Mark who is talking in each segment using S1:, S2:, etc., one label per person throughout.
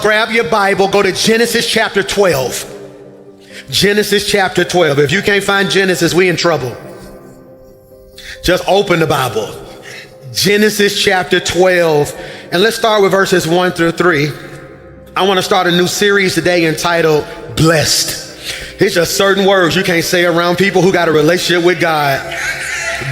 S1: grab your Bible, go to Genesis chapter 12. Genesis chapter 12. If you can't find Genesis, we in trouble. Just open the Bible. Genesis chapter 12. And let's start with verses 1 through 3. I want to start a new series today entitled Blessed. It's just certain words you can't say around people who got a relationship with God.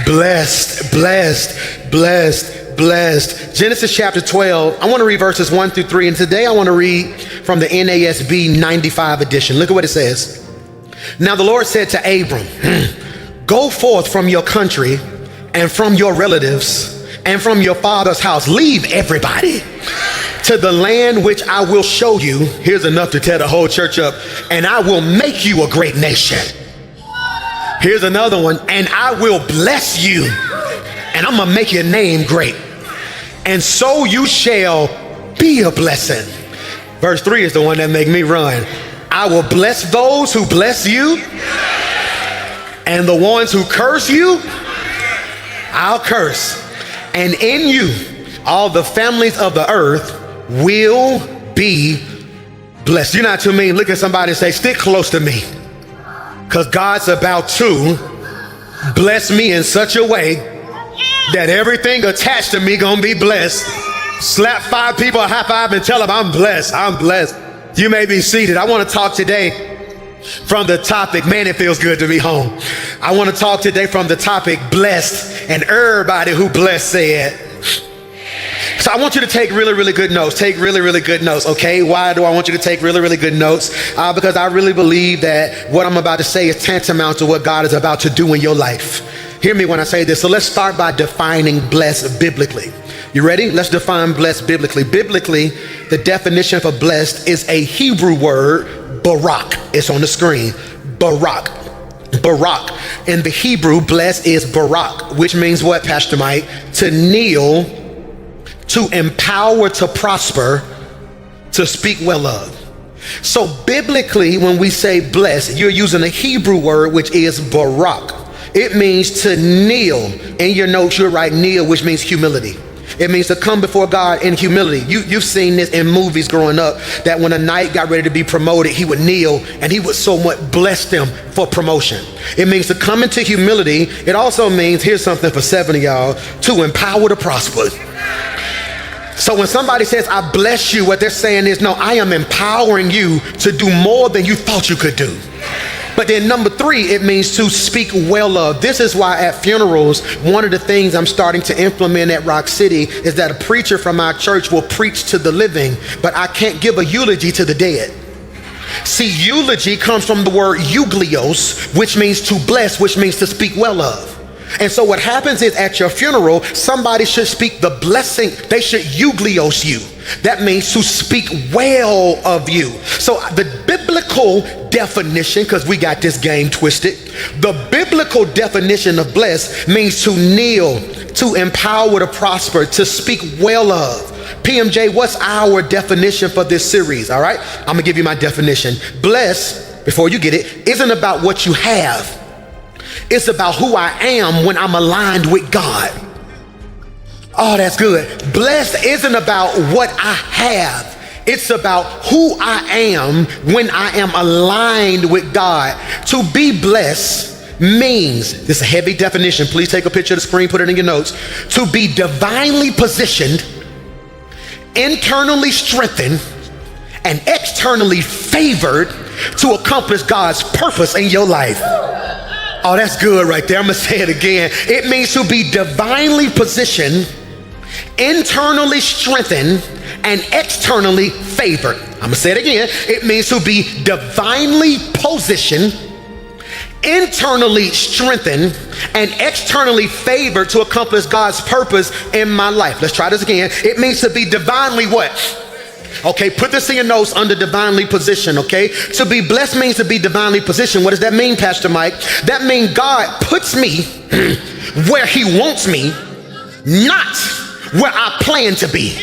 S1: Blessed, blessed, blessed, blessed. Genesis chapter 12. I want to read verses 1 through 3. And today I want to read from the NASB 95 edition. Look at what it says. Now the Lord said to Abram, go forth from your country and from your relatives and from your father's house. Leave everybody to the land which I will show you. Here's enough to tear the whole church up. And I will make you a great nation. Here's another one. And I will bless you. And I'm going to make your name great. And so you shall be a blessing. Verse 3 is the one that make me run. I will bless those who bless you, and the ones who curse you, I'll curse. And in you, all the families of the earth will be blessed. You're not too mean. Look at somebody and say, stick close to me, because God's about to bless me in such a way that everything attached to me gonna be blessed. Slap 5 people a high five and tell them I'm blessed. I'm blessed. You may be seated. I want to talk today from the topic, man, it feels good to be home. I want to talk today from the topic, blessed, and everybody who blessed said. So I want you to take really, really good notes. Take really, really good notes, okay? Why do I want you to take really, really good notes? Because I really believe that what I'm about to say is tantamount to what God is about to do in your life. Hear me when I say this. So let's start by defining blessed biblically. You ready? Let's define blessed biblically. Biblically, the definition for blessed is a Hebrew word, barak. It's on the screen. Barak. Barak. In the Hebrew, blessed is barak, which means what, Pastor Mike? To kneel, to empower, to prosper, to speak well of. So biblically, when we say blessed, you're using a Hebrew word, which is barak. It means to kneel. In your notes, you'll write kneel, which means humility. It means to come before God in humility. You've seen this in movies growing up, that when a knight got ready to be promoted, he would kneel and he would somewhat bless them for promotion. It means to come into humility. It also means, here's something for 7 of y'all, to empower to prosper. So when somebody says, I bless you, what they're saying is, no, I am empowering you to do more than you thought you could do. But then number 3, it means to speak well of. This is why at funerals, one of the things I'm starting to implement at Rock City is that a preacher from our church will preach to the living, but I can't give a eulogy to the dead. See, eulogy comes from the word euglios, which means to bless, which means to speak well of. And so what happens is at your funeral, somebody should speak the blessing. They should euglios you. That means to speak well of you. So the biblical definition, because we got this game twisted, the biblical definition of blessed means to kneel, to empower, to prosper, to speak well of. PMJ, what's our definition for this series? All right, I'm gonna give you my definition. Blessed, before you get it, isn't about what you have. It's about who I am when I'm aligned with God. Oh, that's good. Blessed isn't about what I have. It's about who I am when I am aligned with God. To be blessed means, this is a heavy definition. Please take a picture of the screen, put it in your notes. To be divinely positioned, internally strengthened, and externally favored to accomplish God's purpose in your life. Oh, that's good right there. I'm gonna say it again. It means to be divinely positioned, internally strengthened, and externally favored. I'm gonna say it again. It means to be divinely positioned, internally strengthened, and externally favored to accomplish God's purpose in my life. Let's try this again. It means to be divinely what? Okay, put this in your notes under divinely positioned, okay? To be blessed means to be divinely positioned. What does that mean, Pastor Mike? That means God puts me where he wants me, not where I plan to be.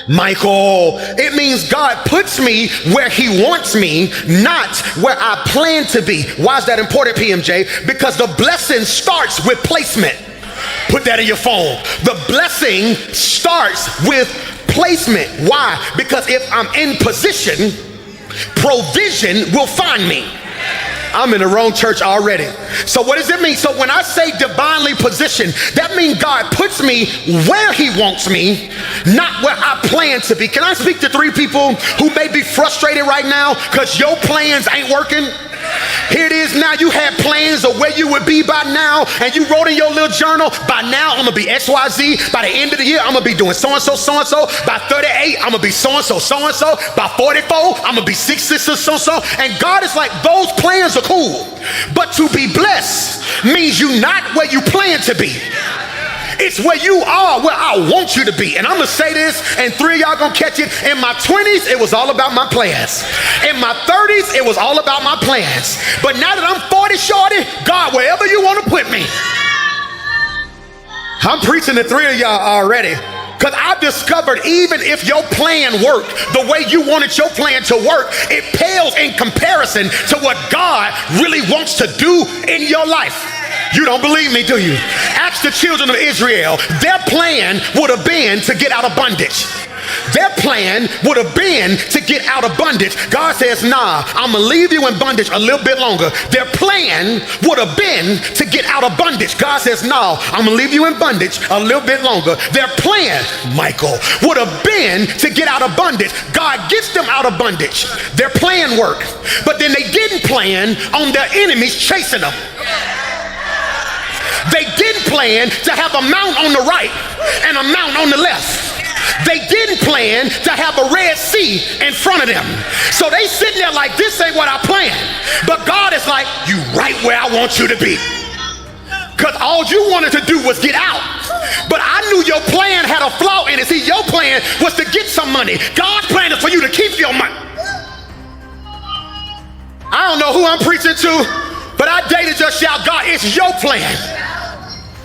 S1: Michael, it means God puts me where he wants me, not where I plan to be. Why is that important, PMJ? Because the blessing starts with placement. Put that in your phone. The blessing starts with placement. Why? Because if I'm in position, provision will find me. I'm in the wrong church already. So what does it mean? So when I say divinely positioned, that means God puts me where he wants me, not where I plan to be. Can I speak to 3 people who may be frustrated right now because your plans ain't working? Here it is now, you had plans of where you would be by now, and you wrote in your little journal, by now I'm gonna be XYZ, by the end of the year I'm gonna be doing so-and-so, so-and-so, by 38 I'm gonna be so-and-so, so-and-so, by 44 I'm gonna be 66, so-and-so, and God is like, those plans are cool, but to be blessed means you not where you plan to be. It's where you are, where I want you to be. And I'm gonna say this, and 3 of y'all gonna catch it. In my 20s, it was all about my plans. In my 30s, it was all about my plans. But now that I'm 40 shorty, God, wherever you wanna put me. I'm preaching to 3 of y'all already. Because I've discovered even if your plan worked the way you wanted your plan to work, it pales in comparison to what God really wants to do in your life. You don't believe me, do you? Ask the children of Israel. Their plan would have been to get out of bondage. Their plan would have been to get out of bondage. God says, nah, I'm gonna leave you in bondage a little bit longer. Their plan would have been to get out of bondage. God says, no, I'm gonna leave you in bondage a little bit longer. Their plan, Michael, would have been to get out of bondage. God gets them out of bondage. Their plan worked, but then they didn't plan on their enemies chasing them. They didn't plan to have a mount on the right and a mount on the left. They didn't plan to have a Red Sea in front of them. So they sitting there like, this ain't what I planned. But God is like, you right where I want you to be. Because all you wanted to do was get out. But I knew your plan had a flaw in it. See, your plan was to get some money. God's plan is for you to keep your money. I don't know who I'm preaching to, but I dare to just shout, God, it's your plan.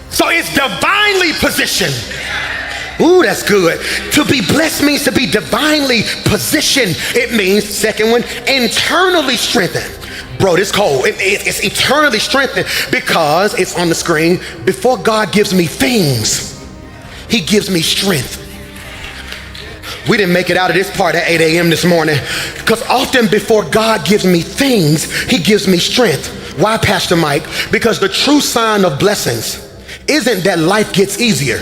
S1: So it's divinely positioned. Ooh, that's good. To be blessed means to be divinely positioned. It means, second one, internally strengthened. Bro, this cold. It's eternally strengthened because it's on the screen. Before God gives me things, he gives me strength. We didn't make it out of this part at 8 a.m. this morning because often before God gives me things, he gives me strength. Why, Pastor Mike? Because the true sign of blessings isn't that life gets easier.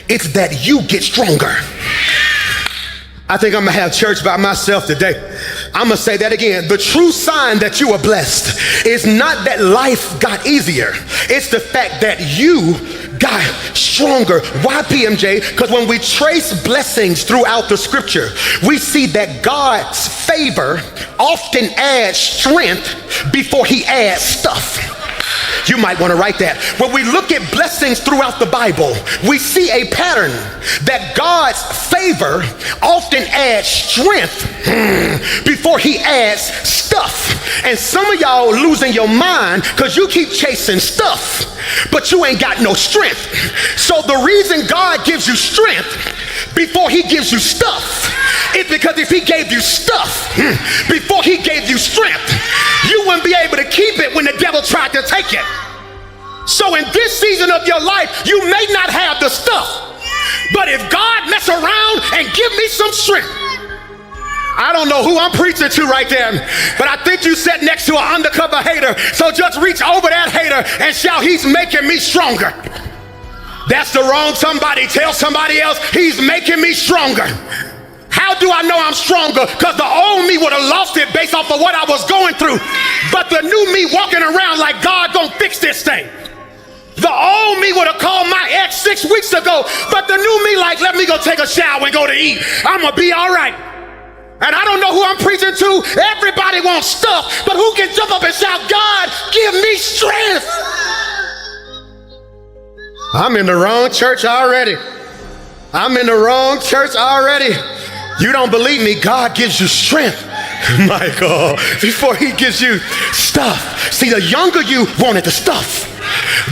S1: It's that you get stronger. I think I'm gonna have church by myself today. I'm gonna say that again. The true sign that you are blessed is not that life got easier. It's the fact that you got stronger. Why, PMJ? Because when we trace blessings throughout the scripture, we see that God's favor often adds strength before he adds stuff. You might want to write that. When we look at blessings throughout the Bible, we see a pattern that God's favor often adds strength before he adds stuff. And some of y'all losing your mind because you keep chasing stuff, but you ain't got no strength. So the reason God gives you strength before he gives you stuff is because if he gave you stuff before he gave you strength, you wouldn't be able to keep it when the devil tried to take it. So in this season of your life, you may not have the stuff, but if God mess around and give me some strength, I don't know who I'm preaching to right there, but I think you sat next to an undercover hater, so just reach over that hater and shout, he's making me stronger. That's the wrong somebody. Tell somebody else, he's making me stronger. How do I know I'm stronger? Because the old me would have lost it based off of what I was going through. But the new me walking around like God gonna fix this thing. The old me would have called my ex 6 weeks ago, but the new me like, let me go take a shower and go to eat. I'm gonna be all right. And I don't know who I'm preaching to. Everybody wants stuff, but who can jump up and shout, God, give me strength? I'm in the wrong church already. I'm in the wrong church already. You don't believe me? God gives you strength, Michael, before he gives you stuff. See, the younger you wanted the stuff.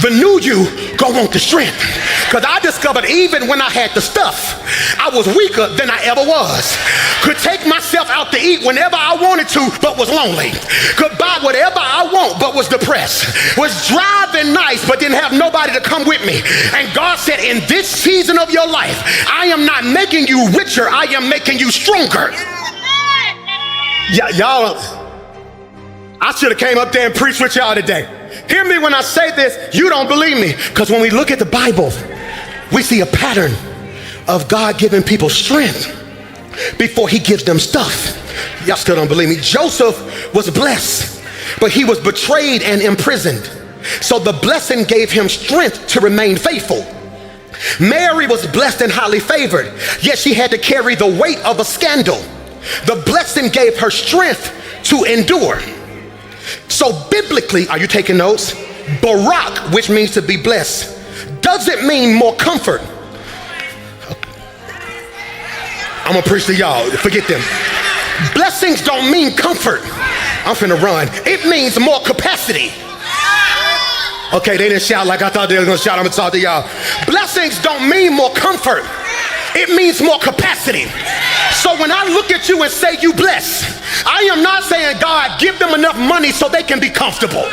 S1: The new you gonna want the strength. Because I discovered even when I had the stuff, I was weaker than I ever was. Could take myself out to eat whenever I wanted to, but was lonely. Could buy whatever I want, but was depressed. Was driving nice, but didn't have nobody to come with me. And God said, in this season of your life, I am not making you richer, I am making you stronger. Y'all, I should have came up there and preached with y'all today. Hear me when I say this, you don't believe me. Because when we look at the Bible, we see a pattern of God giving people strength before he gives them stuff. Y'all still don't believe me. Joseph was blessed, but he was betrayed and imprisoned. So the blessing gave him strength to remain faithful. Mary was blessed and highly favored, yet she had to carry the weight of a scandal. The blessing gave her strength to endure. So biblically, are you taking notes? Barak, which means to be blessed, doesn't mean more comfort. I'm gonna preach to y'all, forget them. Blessings don't mean comfort. I'm finna run. It means more capacity. Okay, they didn't shout like I thought they were gonna shout. I'm gonna talk to y'all. Blessings don't mean more comfort. It means more capacity. So when I look at you and say you blessed, I am not saying, God, give them enough money so they can be comfortable.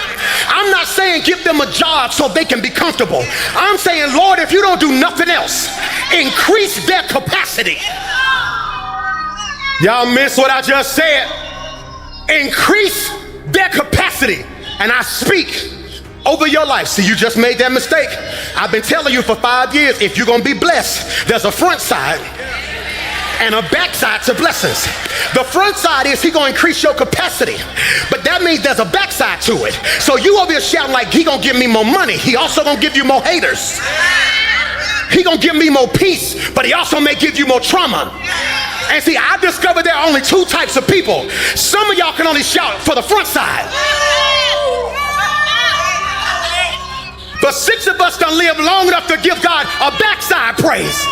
S1: I'm not saying give them a job so they can be comfortable. I'm saying, Lord, if you don't do nothing else, increase their capacity. Y'all miss what I just said. Increase their capacity. And I speak over your life. See, you just made that mistake. I've been telling you for 5 years, if you're gonna be blessed, there's a front side and a backside to blessings. The front side is he gonna increase your capacity, but that means there's a backside to it. So you over here shouting like he gonna give me more money, he also gonna give you more haters. He gonna give me more peace, but he also may give you more trauma. And see, I discovered there are only two types of people. Some of y'all can only shout for the front side, but 6 of us done lived long enough to give God a backside praise.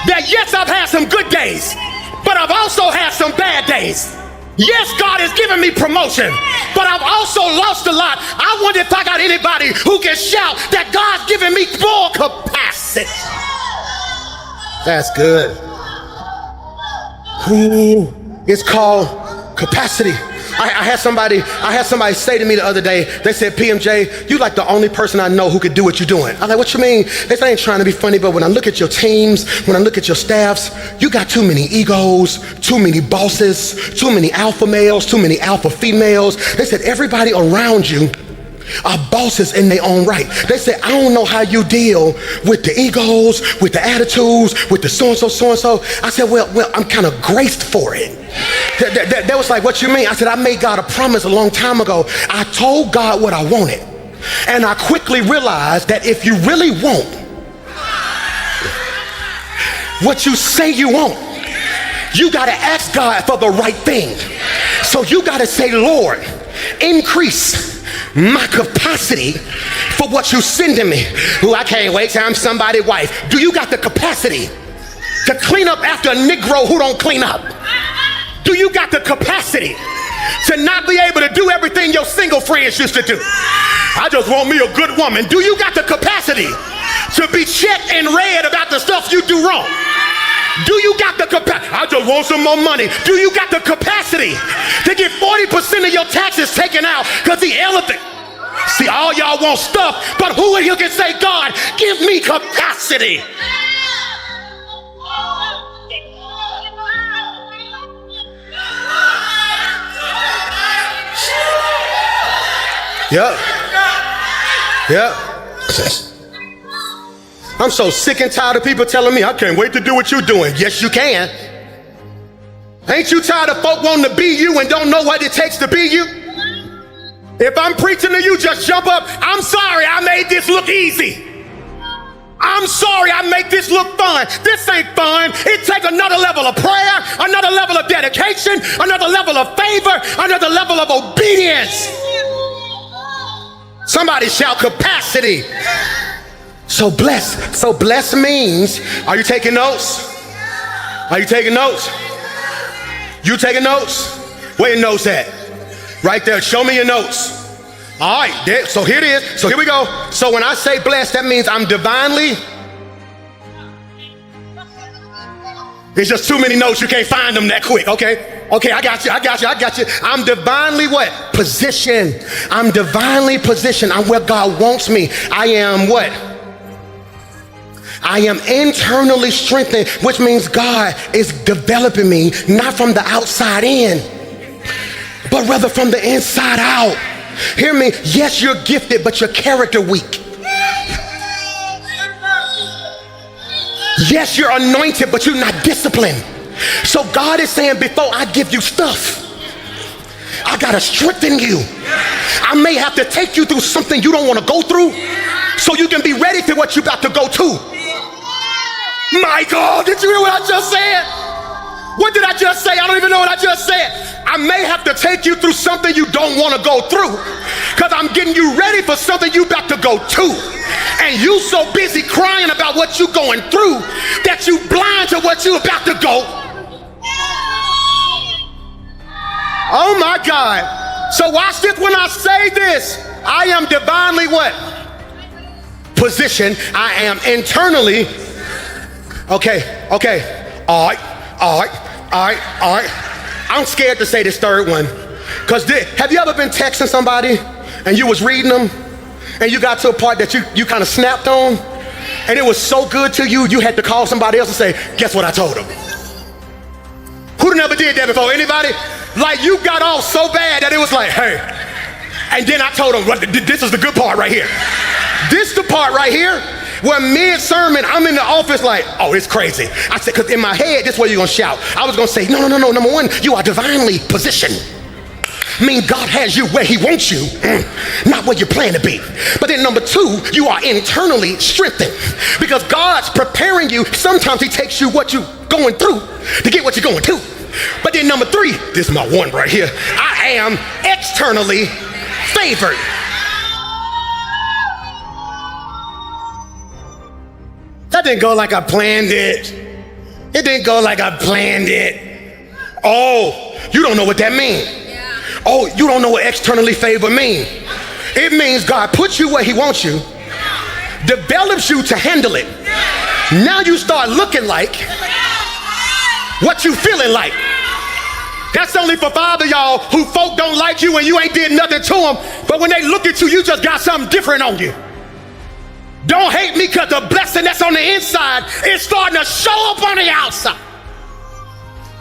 S1: That yes, I've had some good days, but I've also had some bad days. Yes, God has given me promotion, but I've also lost a lot. I wonder if I got anybody who can shout that God's given me more capacity. That's good. Ooh, it's called capacity. I had somebody say to me the other day, they said, PMJ, you like the only person I know who could do what you're doing. I'm like, what you mean? They say, I ain't trying to be funny, but when I look at your teams, when I look at your staffs, you got too many egos, too many bosses, too many alpha males, too many alpha females. They said, everybody around you are bosses in their own right. They said, I don't know how you deal with the egos, with the attitudes, with the so-and-so. I said, well, I'm kind of graced for it. They was like, what you mean? I said, I made God a promise a long time ago. I told God what I wanted. And I quickly realized that if you really want what you say you want, you got to ask God for the right thing. So you got to say, Lord, increase my capacity for what you sending me. Ooh, I can't wait till I'm somebody's wife. Do you got the capacity to clean up after a Negro who don't clean up? Do you got the capacity to not be able to do everything your single friends used to do? I just want me a good woman. Do you got the capacity to be checked and read about the stuff you do wrong? Do you got the capacity? I just want some more money. Do you got the capacity to get 40% of your taxes taken out because the elephant? See, all y'all want stuff, but who in here can say, God, give me capacity? Yep. I'm so sick and tired of people telling me I can't wait to do what you're doing. Yes, you can. Ain't you tired of folk wanting to be you and don't know what it takes to be you? If I'm preaching to you, just jump up. I'm sorry I made this look easy. I'm sorry I make this look fun. This ain't fun. It takes another level of prayer, another level of dedication, another level of favor, another level of obedience. Somebody shout capacity. So bless means, are you taking notes? Are you taking notes? You taking notes? Where your notes at? Right there, show me your notes. All right, there, so here it is. So here we go. So when I say blessed, that means I'm divinely It's just too many notes. You can't find them that quick. Okay, I got you. I'm divinely what? Positioned. I'm divinely positioned. I'm where God wants me. I am what? I am internally strengthened, which means God is developing me, not from the outside in, but rather from the inside out. Hear me? Yes, you're gifted, but your character weak. Yes, you're anointed, but you're not disciplined. So God is saying, before I give you stuff, I gotta strengthen you. I may have to take you through something you don't want to go through so you can be ready for what you're about to go to. My God, did you hear what I just said? What did I just say? I don't even know what I just said. I may have to take you through something you don't want to go through because I'm getting you ready for something you about to go to. And you so busy crying about what you're going through that you blind to what you're about to go. Oh my God. So watch this when I say this. I am divinely what? Positioned. I am internally. Okay. All right. I'm scared to say this third one. Because have you ever been texting somebody and you was reading them and you got to a part that you kind of snapped on and it was so good to you, you had to call somebody else and say, guess what I told them? Who never did that before? Anybody? Like you got off so bad that it was like, hey. And then I told them, well, this is the good part right here. This the part right here where mid-sermon, I'm in the office like, oh, it's crazy. I said, because in my head, this is where you're going to shout. I was going to say, no. Number one, you are divinely positioned. I mean, God has you where he wants you, not where you plan to be. But then number two, you are internally strengthened because God's preparing you. Sometimes he takes you what you're going through to get what you're going to. But then number three, this is my one right here. I am externally favored. That didn't go like I planned it. It didn't go like I planned it. Oh, you don't know what that means. Oh, you don't know what externally favored means. It means God puts you where he wants you, develops you to handle it. Now you start looking like what you feeling like. That's only for 5 of y'all who folk don't like you and you ain't did nothing to them, but when they look at you, you just got something different on you. Don't hate me because the blessing that's on the inside is starting to show up on the outside.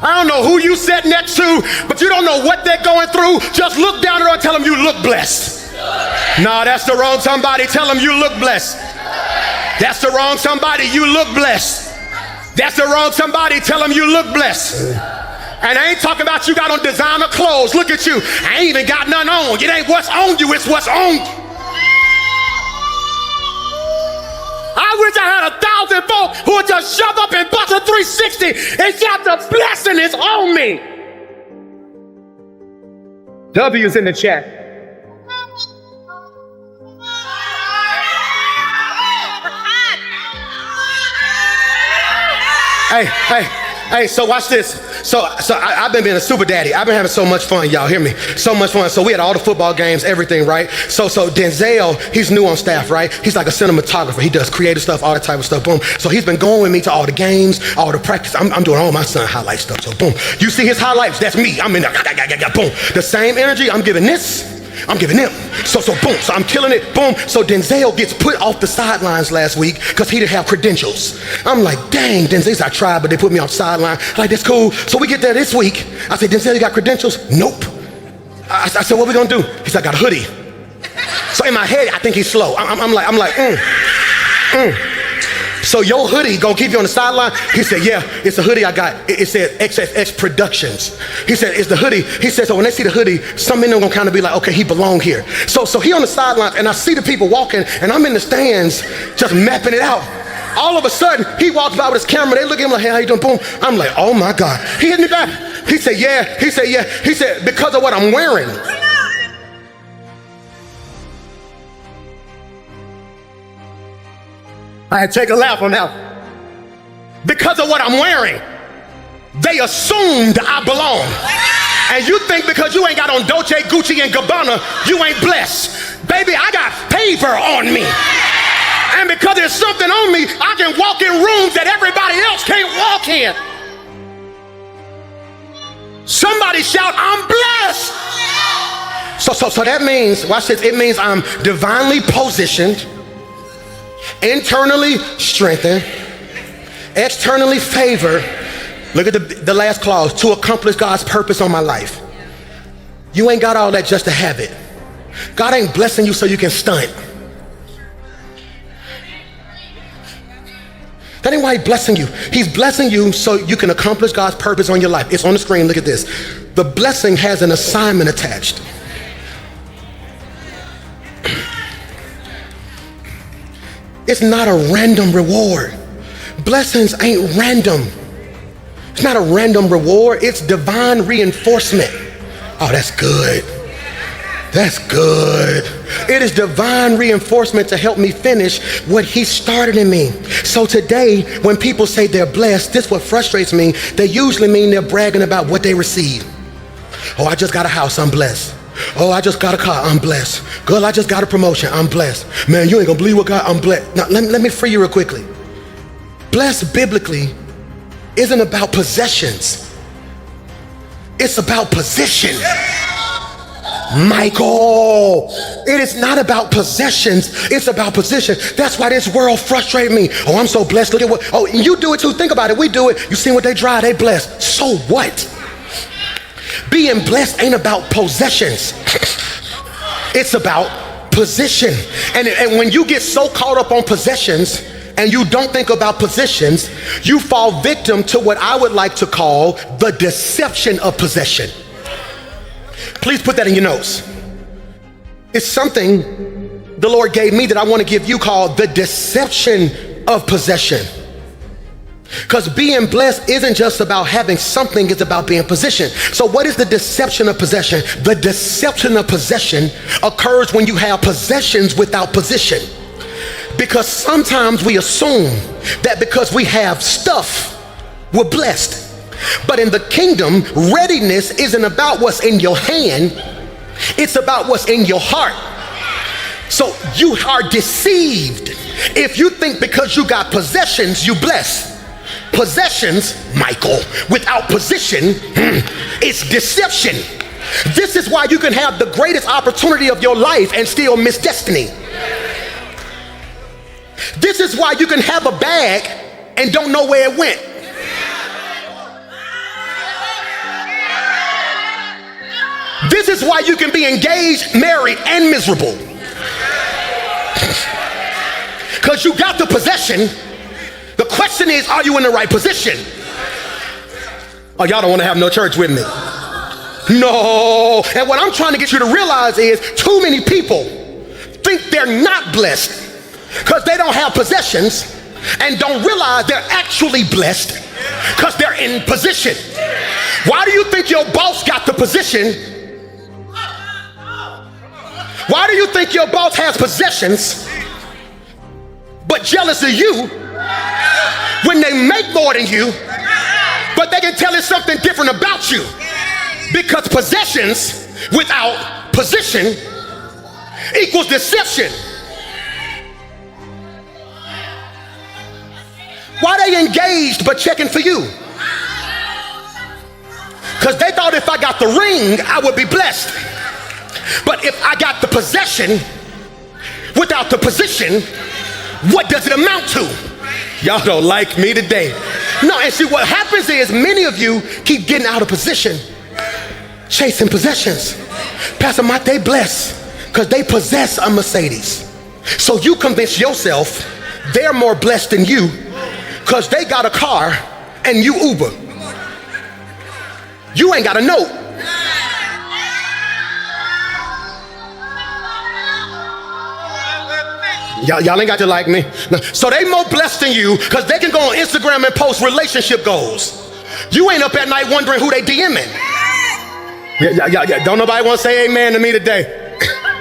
S1: I don't know who you sit next to, but you don't know what they're going through. Just look down there and tell them you look blessed. No, that's the wrong somebody. Tell them you look blessed. That's the wrong somebody. You look blessed. That's the wrong somebody. Tell them you look blessed. And I ain't talking about you got on designer clothes. Look at you. I ain't even got none on. It ain't what's on you, it's what's on you. I wish I had 1,000 folk who would just shove up and bust a 360 and shout the blessing is on me. W's in the chat. Hey, so watch this. So I've been being a super daddy. I've been having so much fun, y'all hear me? So much fun. So we had all the football games, everything, right? So Denzel, he's new on staff, right? He's like a cinematographer. He does creative stuff, all that type of stuff, boom. So he's been going with me to all the games, all the practice. I'm doing all my son highlight stuff, so boom. You see his highlights, that's me. I'm in there, boom. The same energy I'm giving this, I'm giving them. So boom, so I'm killing it, boom. So Denzel gets put off the sidelines last week because he didn't have credentials. I'm like, dang, Denzel's I tried, but they put me off the sideline. Like, that's cool. So we get there this week. I said, Denzel, you got credentials? Nope. I said, what we gonna do? He said, I got a hoodie. So in my head, I think he's slow. I'm like. So your hoodie gonna keep you on the sideline? He said, yeah, it's a hoodie I got. It said XXX Productions. He said, it's the hoodie. He said, so when they see the hoodie, some of them gonna kind of be like, okay, he belong here. So he on the sideline and I see the people walking and I'm in the stands just mapping it out. All of a sudden, he walks by with his camera. They look at him like, hey, how you doing? Boom. I'm like, oh my God. He hit me back. He said, yeah. He said, yeah. He said, because of what I'm wearing. I had to take a laugh on that. Because of what I'm wearing, they assumed I belong. And you think because you ain't got on Dolce, Gucci, and Gabbana, you ain't blessed. Baby, I got favor on me. And because there's something on me, I can walk in rooms that everybody else can't walk in. Somebody shout, I'm blessed. So that means, watch this, it means I'm divinely positioned, internally strengthened, externally favored. Look at the last clause, to accomplish God's purpose on my life. You ain't got all that just to have it. God ain't blessing you so you can stunt. That ain't why he's blessing you. He's blessing you so you can accomplish God's purpose on your life. It's on the screen, look at this. The blessing has an assignment attached. It's not a random reward. Blessings ain't random. It's not a random reward, it's divine reinforcement. Oh, that's good. That's good. It is divine reinforcement to help me finish what he started in me. So today, when people say they're blessed, this is what frustrates me. They usually mean they're bragging about what they receive. Oh, I just got a house, I'm blessed. Oh, I just got a car, I'm blessed. Girl, I just got a promotion, I'm blessed. Man, you ain't gonna believe what God, I'm blessed. Now, let me free you real quickly. Blessed biblically isn't about possessions. It's about position. Michael, it is not about possessions, it's about position. That's why this world frustrates me. Oh, I'm so blessed. Look at what, oh, you do it too. Think about it. We do it. You see what they drive, they blessed. So what? Being blessed ain't about possessions. It's about position. And when you get so caught up on possessions and you don't think about positions, you fall victim to what I would like to call the deception of possession. Please put that in your notes. It's something the Lord gave me that I want to give you called the deception of possession. Because being blessed isn't just about having something, it's about being positioned. So what is the deception of possession? The deception of possession occurs when you have possessions without position. Because sometimes we assume that because we have stuff, we're blessed. But in the kingdom, readiness isn't about what's in your hand, it's about what's in your heart. So you are deceived if you think because you got possessions, you blessed. Possessions, Michael, without position, it's deception. This is why you can have the greatest opportunity of your life and still miss destiny. This is why you can have a bag and don't know where it went. This is why you can be engaged, married, and miserable. Because you got the possession. The question is, are you in the right position? Oh, y'all don't want to have no church with me. No. And what I'm trying to get you to realize is too many people think they're not blessed because they don't have possessions and don't realize they're actually blessed because they're in position. Why do you think your boss got the position? Why do you think your boss has possessions but jealous of you when they make more than you, but they can tell us something different about you? Because possessions without position equals deception. Why they engaged but checking for you? Because they thought if I got the ring, I would be blessed. But if I got the possession without the position, what does it amount to? Y'all don't like me today. No, and see what happens is many of you keep getting out of position, chasing possessions. Pastor Mike, they blessed because they possess a Mercedes. So you convince yourself they're more blessed than you because they got a car and you Uber. You ain't got a note. Y'all ain't got to like me. So they more blessed than you because they can go on Instagram and post relationship goals. You ain't up at night wondering who they DMing. Yeah. Don't nobody want to say amen to me today.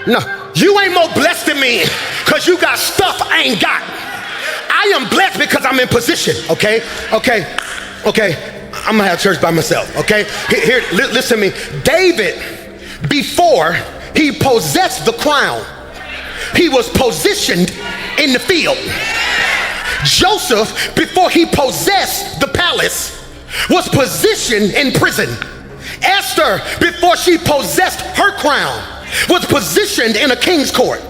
S1: No, you ain't more blessed than me because you got stuff I ain't got. I am blessed because I'm in position. Okay. I'm gonna have church by myself. Okay. Here, listen to me. David, before he possessed the crown, he was positioned in the field. Joseph, before he possessed the palace, was positioned in prison. Esther, before she possessed her crown, was positioned in a king's court.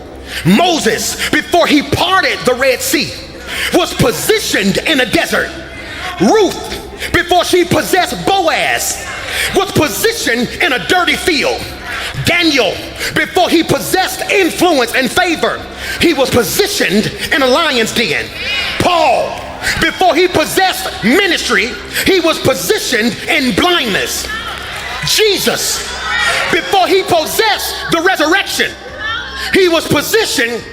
S1: Moses, before he parted the Red Sea, was positioned in a desert. Ruth, before she possessed Boaz, was positioned in a dirty field. Daniel, before he possessed influence and favor, he was positioned in a lion's den. Paul, before he possessed ministry, he was positioned in blindness. Jesus, before he possessed the resurrection, he was positioned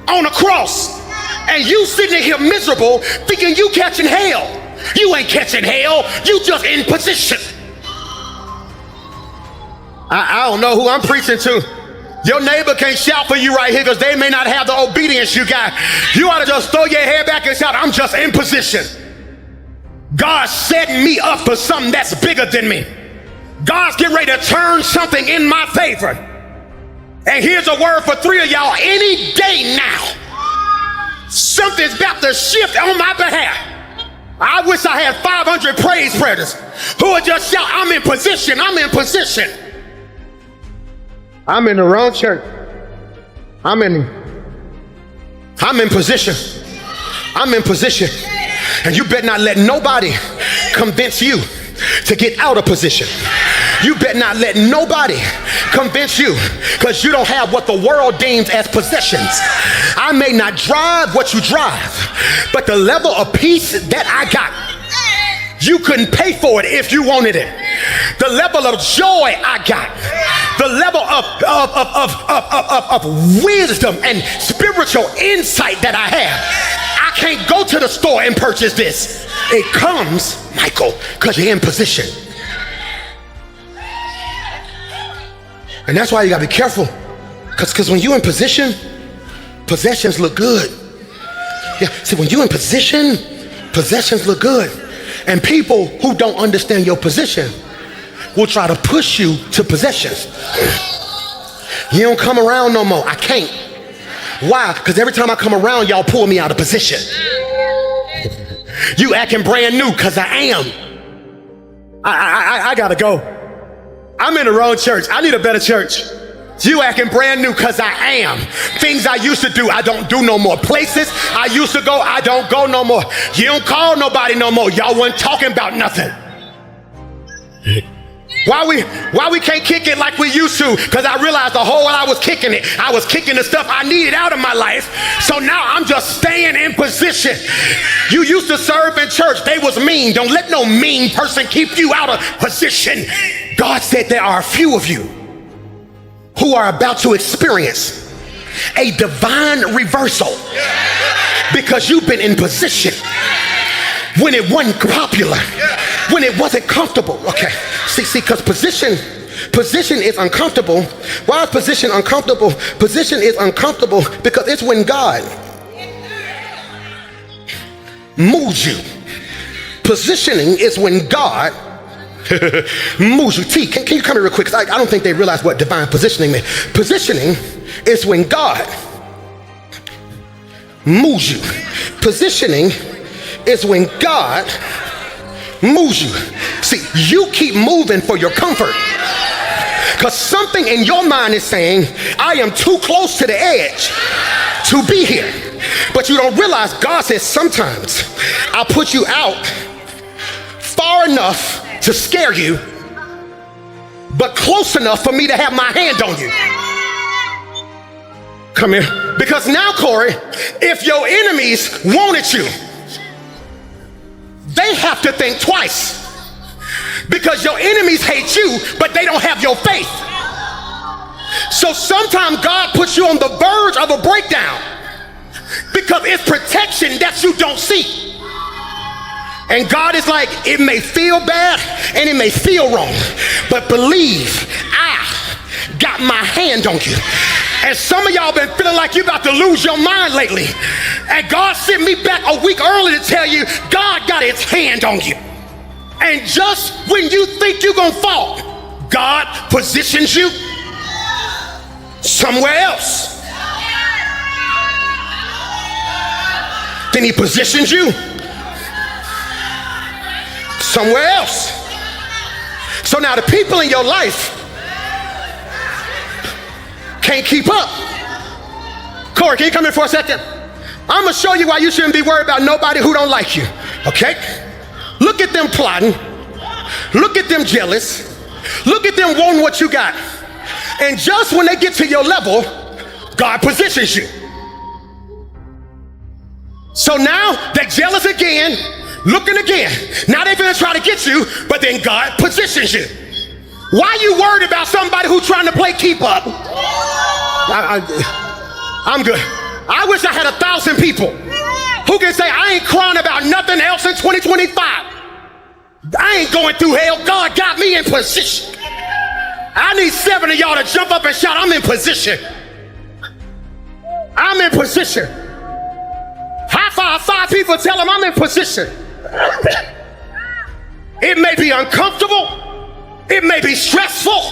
S1: on a cross. And you sitting here miserable thinking you catching hell. You ain't catching hell, you just in position. I don't know who I'm preaching to. Your neighbor can't shout for you right here because they may not have the obedience you got. You ought to just throw your head back and shout, I'm just in position. God's setting me up for something that's bigger than me. God's getting ready to turn something in my favor. And here's a word for 3 of y'all. Any day now, something's about to shift on my behalf. I wish I had 500 praise prayers who would just shout, I'm in position, I'm in position. I'm in the wrong church. I'm in position. I'm in position. And you better not let nobody convince you to get out of position. You better not let nobody convince you, because you don't have what the world deems as possessions. I may not drive what you drive, but the level of peace that I got, you couldn't pay for it if you wanted it. The level of joy I got, the level of wisdom and spiritual insight that I have, I can't go to the store and purchase this. It comes, Michael, because you're in position. And that's why you gotta be careful, because when you're in position, possessions look good. Yeah, see, when you're in position, possessions look good. And people who don't understand your position will try to push you to possessions. You don't come around no more. I can't. Why? Because every time I come around, y'all pull me out of position. You acting brand new, because I am. I gotta go. I'm in the wrong church. I need a better church. You acting brand new, because I am. Things I used to do, I don't do no more. Places I used to go, I don't go no more. You don't call nobody no more. Y'all wasn't talking about nothing. Why we can't kick it like we used to? Because I realized the whole while I was kicking it, I was kicking the stuff I needed out of my life. So now I'm just staying in position. You used to serve in church. They was mean. Don't let no mean person keep you out of position. God said there are a few of you who are about to experience a divine reversal because you've been in position when it wasn't popular, when it wasn't comfortable. Okay, see, because position is uncomfortable. Why is position uncomfortable? Position is uncomfortable because it's when God moves you. Positioning is when God moves you. T, can you come here real quick? Because I don't think they realize what divine positioning means. Positioning is when God moves you. Positioning is when God moves you. See, you keep moving for your comfort because something in your mind is saying, I am too close to the edge to be here. But you don't realize God says sometimes I'll put you out far enough to scare you, but close enough for me to have my hand on you. Come here. Because now, Corey, if your enemies wanted you, they have to think twice. Because your enemies hate you, but they don't have your faith. So sometimes God puts you on the verge of a breakdown because it's protection that you don't see. And God is like, it may feel bad and it may feel wrong, but believe I got my hand on you. And some of y'all been feeling like you're about to lose your mind lately. And God sent me back a week early to tell you, God got his hand on you. And just when you think you're gonna fall, God positions you somewhere else. Then he positions you somewhere else. So now the people in your life can't keep up. Corey, can you come in for a second? I'm gonna show you why you shouldn't be worried about nobody who don't like you, okay? Look at them plotting. Look at them jealous. Look at them wanting what you got. And just when they get to your level, God positions you. So now they're jealous again, looking again. Now they're gonna try to get you, but then God positions you. Why are you worried about somebody who's trying to play keep up? I'm good. I wish I had 1,000 people who can say, I ain't crying about nothing else in 2025. I ain't going through hell. God got me in position. I need 7 of y'all to jump up and shout, I'm in position. I'm in position. High five 5 people, tell them I'm in position. It may be uncomfortable. It may be stressful.